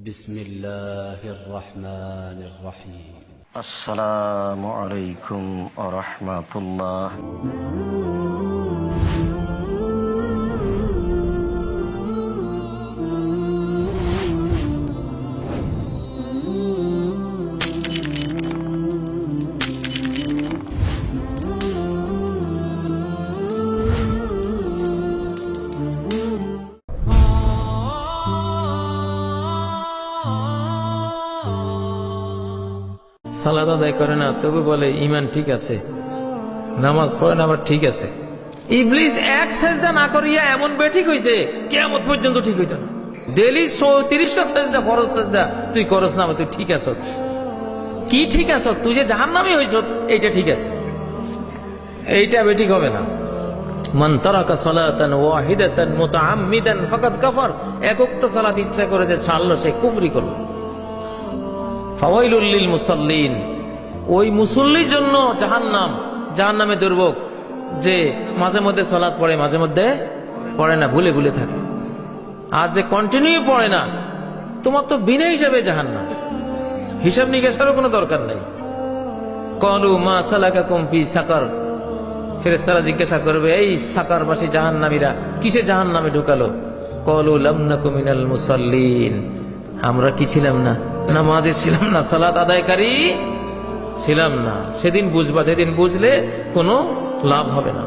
বিসমিল্লাহির রহমানির রহিম। আসসালামু আলাইকুম ওয়া রাহমাতুল্লাহ। সালাত আদায় করে না, তবু বলে ইমান ঠিক আছে, নামাজ পড়ে না, আবার ঠিক আছে। ইবলিস এক সেজদা না করিয়া এমন বেঠিক হইছে কিয়ামত পর্যন্ত ঠিক হইতো না। ডেইলি 30টা সেজদা, ফরজ সেজদা তুই করস না, তুই ঠিক আছ। কি ঠিক আছ? তুই যে জাহান্নামী হইছ এইটা ঠিক আছে, এইটা বেঠিক হবে না। মান তারাকা সালাতান ওয়াহিদাতান মুতাআম্মিদান ফাকাদ কাফার। এক ওয়াক্ত সালাত ইচ্ছা করে যে ছাড়লো, সে কুফরি করলো। ফাওয়াইলুল লিল মুসাল্লিন, ওই মুসল্লির জন্য জাহান্নাম, জাহান্নামে দুর্ভোগ, যে মাঝে মধ্যে সালাত পড়ে, মাঝে মধ্যে পড়ে না, ভুলে ভুলে থাকে। আর যে কন্টিনিউ পড়ে না, তোমার তো বিনা হিসাবে জাহান্নাম, হিসাব নিকাশেরও কোনো দরকার নাই। ক্বালু মা সালাকাকুম ফি সাকার, ফেরেশতারা জিজ্ঞাসা করবে, এই সাকারবাসী জাহান্নামীরা কিসে জাহান্নামে ঢুকালো? ক্বালু লাম নাকু মিনাল মুসাল্লিন, আমরা কি ছিলাম না? নামাজে ছিলাম না, সালাত আদায়কারী ছিলাম না। সেদিন বুঝবা, সেদিন বুঝলে কোনো লাভ হবে না।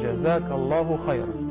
جزاك الله خيرا.